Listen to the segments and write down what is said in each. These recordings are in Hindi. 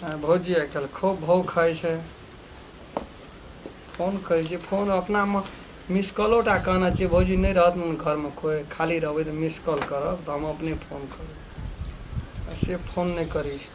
भौजी आजकल खूब भाव खाइ छै। फोन करै छै, फोन अपनामे मिस कॉलोटा कहना चाहिए भौजी नहीं रहत घरमे कोइ खाली रहबै तऽ मिस कॉल करब तऽ हम अपने फोन करब, से फोन नहीं करै छै।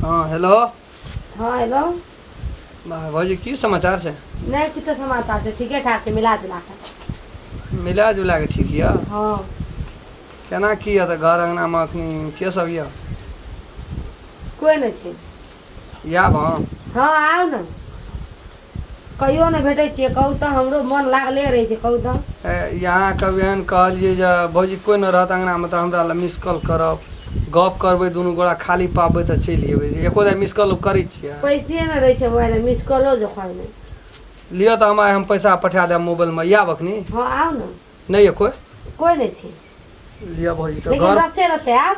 हाँ हेलो। हाँ हेलो। भौजी की समाचार छै? नहीं कुछ समाचार छै, ठीके ठाक छै, मिला जुला के। मिला जुला के ठीक यऽ? हाँ। केना की यऽ तऽ घर अंगनामे एखन के सब यऽ? कोई नहीं छै। आयब हम? हाँ आउ ने, कहियो नहीं भेटै छियै, कहू तऽ हमरो मन लागले रहै छै, कहू तऽ। यहाँ कभी एहन कहलियै जे भौजी कोई न रहत अंगनामे तऽ हमरा लए मिस कॉल करब, गप करबै दुनू गोरा खाली पाबै तऽ चलि अयबै, एको बेर मिस कॉल करै छियै? पैसे नहीं रहै छै मोबाइलमे, मिस कॉलो जोखर नहीं। लिअ तऽ हम पैसा पठा देब मोबाइलमे, आयब एखनी? हाँ आउ ने। नहीं है कोई? कोई नहीं छै। लिअ भौजी तऽ लेकिन घर रसे रसे आब।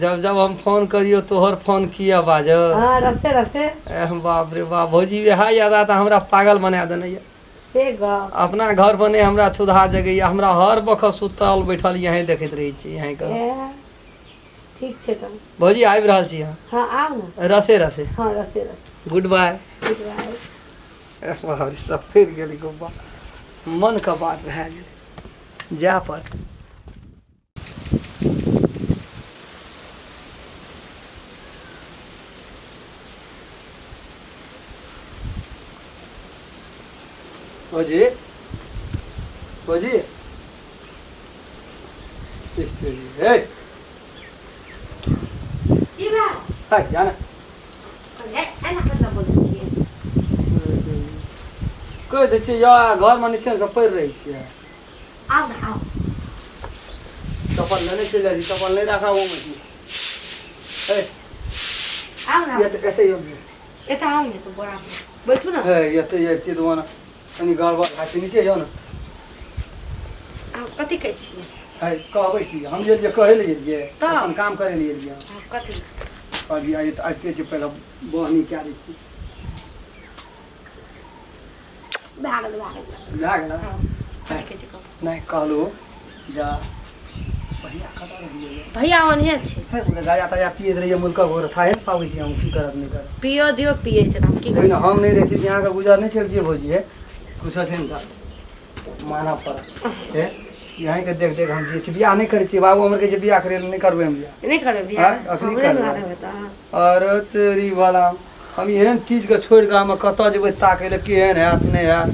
जब जब हम फोन करियो तोहर फोन किया बाजब? हाँ रसे रसे। बाप रे बाप, भौजी इएह यादा तऽ हमरा पागल बना देने यऽ। से गप अपना घर पर नहीं हमरा क्षुधा जगैया, हमरा हर वक्त सुतल बैठल यहीं देखैत रहै छी यहीं का। ठीक छै तब। भौजी आबि रहल छी अहाँ? हाँ आउ ने। रसे रसे। हाँ रसे रसे। Good bye. Good bye. बाप रे सब फेर गेली गोबा, मन का बात भए गेलै, जाय पड़त। भौजी भौजी हे की बात? हाय जाना एना केना बोलै छियै? कहि दै छियै या घरमे नीचे से पड़ि रहै छियै। आउ ने आउ। चप्पल लेने चलि जाइ छी, चप्पल नहीं रखा वो में आउ ने। एते यो एतऽ आउ ने तऽ बड़ा बैठू ने। हे एते ये छी दोना कनी गड़बड़ हाथी नीचे यो ना। आउ कथी कहै छियै? है कहबै की हम जे कहै ले गेलियै तऽ अपन काम करे ले गेलियै। कथी? अभी आइते छै पहले बहनी कए दै छी। भए गेल भए गेल नहीं कहलू जा भैया कतऽ रहियै? भैया ओनहे छै। गाया ताया पियैत रहियै मुल्का घोर था नहीं पाबै छी हम, की करब नहीं करब। पियो दियो पिए छै हम की नहीं हम नहीं रहती यहाँ का गुजार नहीं चल जिए भौजी है कुछ है इनका माना पड़ा है यहाँ के देख देख हम जी बियाह नहीं करै छी, बाबू हमर के जे बियाह करे नहीं करबै हम बियाह नहीं करब बियाह हमरे दुआरे होता। अरे तेरी वाला हम एहन चीज के छोड़ के हम कतऽ जेबै ताकै ले केहन हैत नहीं हैत।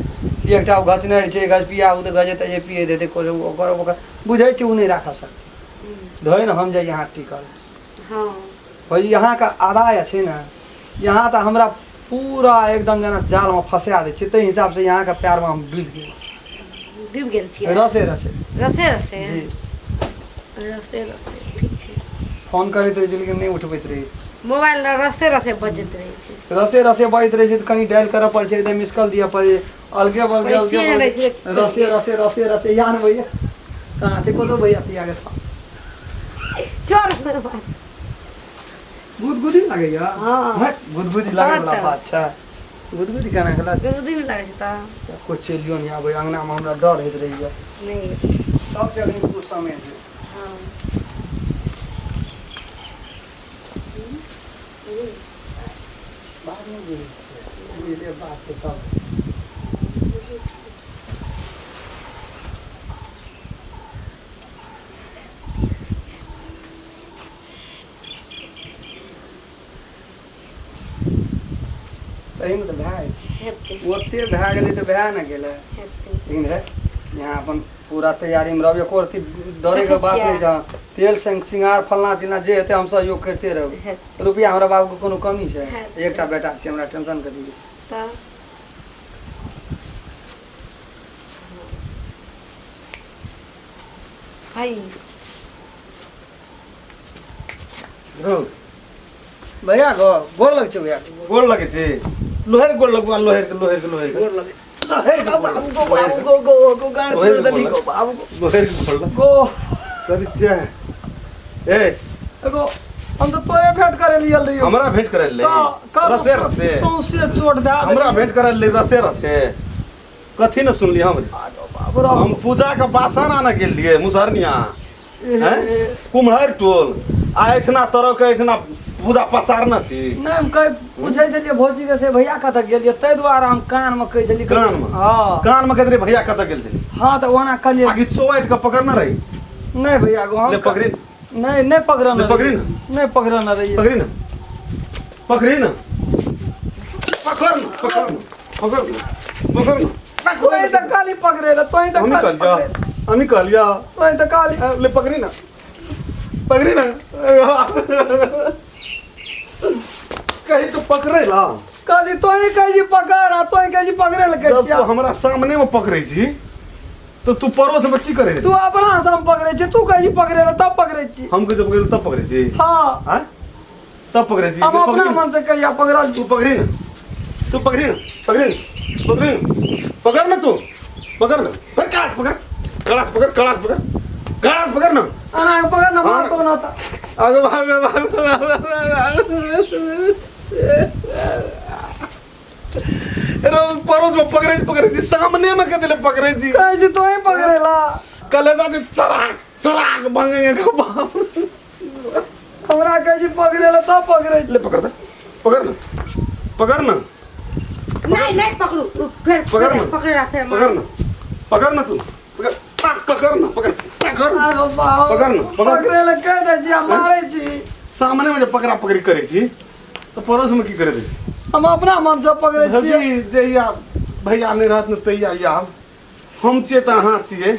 एकटा घचने छै गज पिया उ गजे त जे पिए देते ओकर बुझै छी उ नहीं राख सकते धोइ न हम जे यहाँ टिकल। हाँ भौजी यहाँ का आदाय छै ना, यहाँ तो हमरा पूरा एकदम जना जाल में फंसा दे छै, ताहि हिसाब से यहाँ का प्यार में हम डूब गेल छी। डूब गेल छियै रसे रसे रसे रसे जी रसे रसे ठीक छै। फोन करैत रहै छै लेकिन नहीं उठबैत रहै छै, मोबाइल रसे रसे बजैत रहै छै। रसे रसे बजैत रहै छै तऽ कनि डायल करऽ पड़ै छै, एकदम मिस कॉल दिअ पड़ै छै, अलगे बलगे अलगे बलगे रसे रसे रसे रसे यहाँ न भैया कहाँ छै कोनो भैया पिया के था चल गुदगुदी लागैया। हाँ गुदगुदी लागै वाला बात छै, गुदगुदी केना गेला गुदगुदी नहीं लागै छै तऽ कोई चलियो नहीं आबै अंगना में हमरा डर होइत रहैया नहीं सब जगह कुछ समय छै। हाँ बात नहीं बुझै छियै ये बात छै तब सहीमे तऽ भए ओते भए गेलै तऽ भए ने गेलै लेकिन है यहाँ अपन पूरा तैयारीमे रहबै, एको रत्ती डरैके बात नहीं छै। तेल सिंगार फलना चिलना जे हेतै हम सहयोग करिते रहबै, रुपया हमरा बाबूके कोनो कमी छै? एकटा बेटा छै हमरा, टेंशन कथी छै? भैया गो गोर लग छै भैया गोर लगे छै लोहेर गोर लगवा लोहेर के लोहेर के लोहेर के गोर लगे लोहेर के बाबू गो बाबू गो गो गो गाड़ लोहेर दली गो बाबू लोहेर के गोर लग गो कथी छै ए एगो हम तो तोरे भेंट करे लियल रहियो। हमरा भेंट करे ले रसे रसे सौंसे चोट दे हमरा भेंट करे ले रसे रसे कथी न सुनली हम बाबू रे हम पूजा का बासन आने के लिए मुसरनिया कुम्हर टोल आ एठना तरह के एठना पूजा पसारना छी नहीं हम कहीं पूछे छलिए भौजी के से भैया कतऽ गेलिए तै दुआरे हम कान में कहि छलिए कान में हां कान में कहते रे भैया कतऽ गेल छली हां तो ओना कहलिए आगे चौवाइट का पकड़ना रही नहीं भैया गो हम ले पकड़ी नहीं पकड़ना ले पकड़ी ना नहीं पकड़ना रही पकड़ी ना पकड़ी ना पकड़ ना पकड़ ना पकड़ ना पकड़ ना तोई तो काली पकड़े ला तोई तो हम निकल गया तोई तो काली ले पकड़ी ना कहीं तो पकड़े ला काजी तोई कही पकड़ तोई कही पकड़े ला जब के तू हमरा सामने में पकड़े छी तो तू परोस में की करे तू अपना से हम पकड़े छी तू कही पकड़े ला तब पकड़े छी हम के जब पकड़े तब पकड़े छी हां हां तब पकड़े छी हम अपना मन से कहिया पकड़ा तू पकड़ी ना तू पकड़ी ना पकड़ी ना पकड़ी ना पकड़ ना तू पकड़ ना फिर कलास पकड़ ना अना पकड़ ना मार तो ना था आगे भाग रो परोस में पकड़े छी सामने में कदले पकड़े छी कही तोई पकड़े ला कलेजा से चराक भागेंगे का बाप हमरा कही पकड़े ला तब पकड़े ले पकड़ ना नहीं पकड़ू फिर पकड़ ना पकड़ ना तू पकड़ ना पकड़े ला कह दे छी मारे छी सामने में जब पकड़ा पकड़ी करे छी तो परोस में की करे थे हम अपना मन से पकड़े छी जी जहिया भैया नहीं रहत न तैया यार हम छिए त अहाँ छिए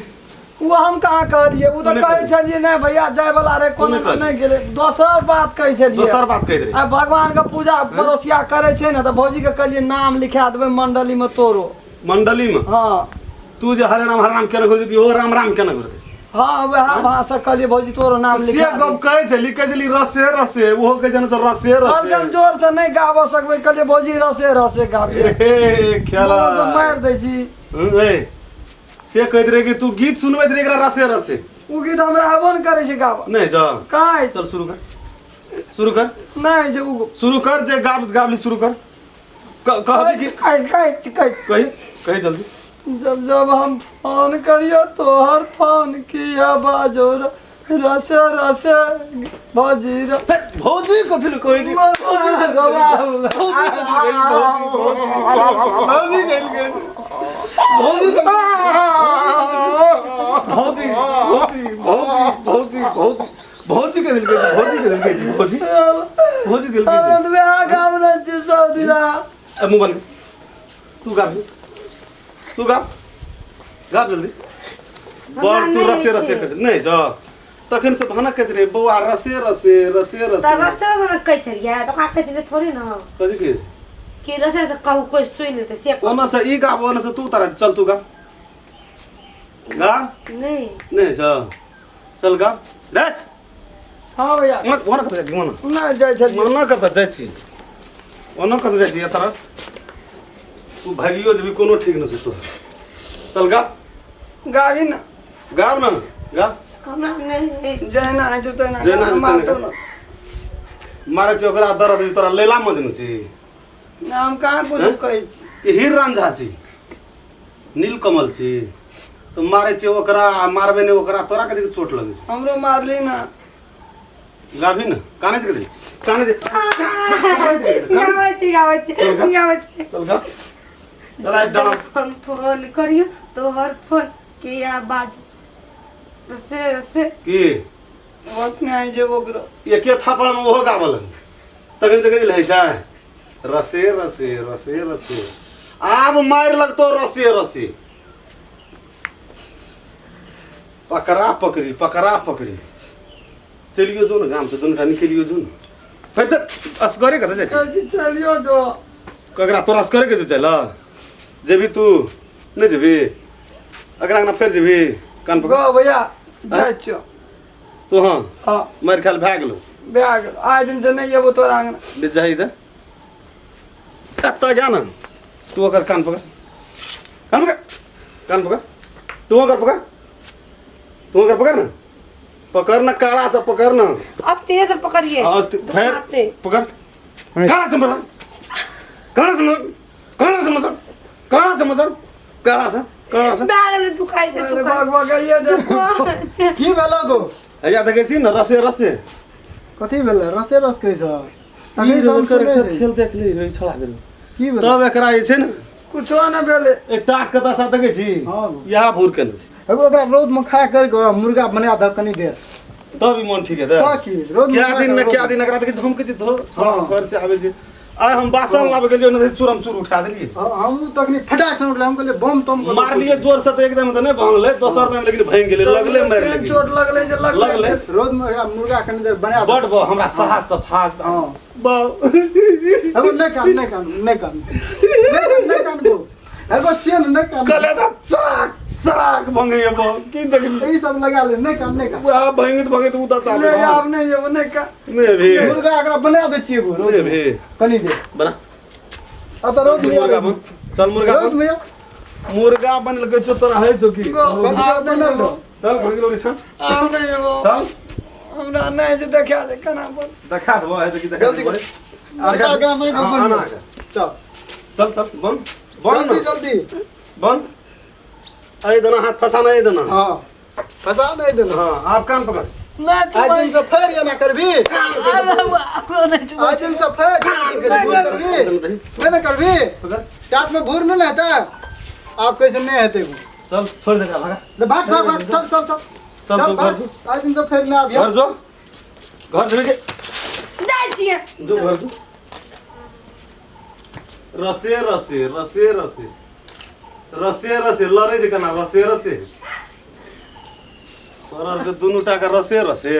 वो हम कहाँ कहलिए वो तो कहे छलिए नहीं भैया जाय वाला रे कोनो नहीं गेले दोसर बात कहे छलिए दोसर बात कह रही आ भगवान का पूजा परोसिया करे छे ना तो भौजी के कहलिए नाम लिखा देबे मंडली में तोरो मंडली में हां तू जे हरे राम केना करती ओ राम केना करती हां वह भाषा कहलिए भौजी तोरो नाम से लिखा गप कहे छै लिख जली रसे वो कहे जन रसे हम जोर से नहीं गाव सकबे कहलिए भौजी रसे गाबे खेला से मार दे छी ए से कहत रे कि तू गीत सुनबैत रे एकरा रसे उ गीत हमरा आबो न करे छै गाव नहीं जा काहे चल शुरू कर नहीं जे उ शुरू कर जे गावली शुरू कर कहबी कि कही जल्दी जब हम फोन करियो तो हर फोन किया बाजो रसे भौजी भौजी कथि कहै छी भौजी के दिल के तू गा जल्दी बोल तू रसे कर नहीं जा तखन से भाना कहत रे बौआ रसे ना कह छलिए तो का कह छलिए थोड़ी ना कथि कि रसे तो कहू कोई सुन लेते से ओना से ई गाब ओना से तू तारा चल तू गा नहीं जा चल गा रे हां भैया ओना कत जाई ना जाय छ ओना कत जाई छी तारा तू भागियो जब कोनो ठीक न छै तो चल गा गाड़ी ना गाब ना गा हमरा नहीं जेना है तो ना मारतो ना मारे छ ओकरा दर्द तोरा लैला मजनू छी नाम कहाँ कुछ कहै छी कि हीर रांझा छी नीलकमल छी तो मारे छी ओकरा मारबे ने ओकरा तोरा कथि के चोट लगे छै हमरो मारली ना गाभी ना काने से गावे छी चल गा चला डाम हम फोन करियो तो हर फोन के आवाज से की ओतने है जे ओकरो ये के थापड़ में ओहो गावल तखन से कहल है छै रसे आब मार लगतो रसे पकड़ा पकड़ी चलियो जो ना गाम से दुनटा निकलियो जो ना फिर त असगरे कत जाय छै चलियो जो ककरा तोरा असगरे के जो चला जेबी तू नहीं जेबी अगरा ना फेर जेबी कान पकड़ गो भैया जाय छियो तो हां मार खाल भाग लो बैग आज दिन से नहीं येबो तोरा आंगन ले जाई दे कत्ता जा ना तू अगर कान पकड़ तू अगर पकड़ ना पकड़ ना काला से पकड़ ना अब तेरे से पकड़िए फिर पकड़ काला से मत कड़ा से बैगल दुखाई दे अरे बाग बाग ये दे की भेलो गो या देखे छी न रसे रसे कथी भेल रसे रस कहै छ ई रोल कर खेल देख ली रे छड़ा गेल की भेल तब एकरा जे छै न कुछो न भेले एक टाट कता सा देखे छी हां यहाँ भूर केने छी एगो ओकरा रौद में खा कर के मुर्गा बना द कनी देर तब ई मन ठीक है दे की रौद क्या दिन न क्या दिन एकरा देखे हम के धो छोड़ा सर से आवे छै आय हम बासन लाबे गेलियो न चूरम चूर उठा देलिए हम तखनी फटाक से उठले हम कहले बम तम मार लिए जोर से तो एकदम तो नहीं भांगले दोसर टाइम लेकिन भांग गेले लगले मार लेकिन चोट लगले जे लगले रोद में एकरा मुर्गा कनी देर बना बड बा हमरा साहस से भाग हां बा एगो नहीं काम गो एगो चेन नहीं काम कलेजा चराक चराक भंगे बा की देख ई सब लगा ले नहीं काम आ भंगे तो उदा ले साले आप नहीं ये नहीं का नहीं भी मुर्गा एकरा बना दे छिए गो रोज नहीं भी कनी दे बना अब तो रोज मुर्गा बन चल मुर्गा रोज बन में मुर्गा बन लगे छो तोरा है जो की आप नहीं हो चल घर के लोग छन आप नहीं हो चल हमरा नहीं जे देखा दे कना बोल देखा दो है जो की देखा जल्दी आगे आगे नहीं हाँ, काम आना चल चल चल बन बन जल्दी जल्दी बन आई देना हाथ फंसा नहीं देना हां फसा नहीं देना हाँ आप कान पकड़ ना आज दिन से फेर ये ना करबी अरे वो नहीं आज दिन से फेर नहीं ना करबी पकड़ टाट में भूर नहीं रहता आप कैसे नहीं रहते वो चल छोड़ दे भागा ले भाग भाग भाग चल चल चल चल तू घर जो आज दिन से फेर ना आबिया घर जो घर जो के जाय छिए जो घर जो रसे रसे रसे रसे रसे रसे लड़े जे कना रसे रसे सरर के दुनू टा के रसे रसे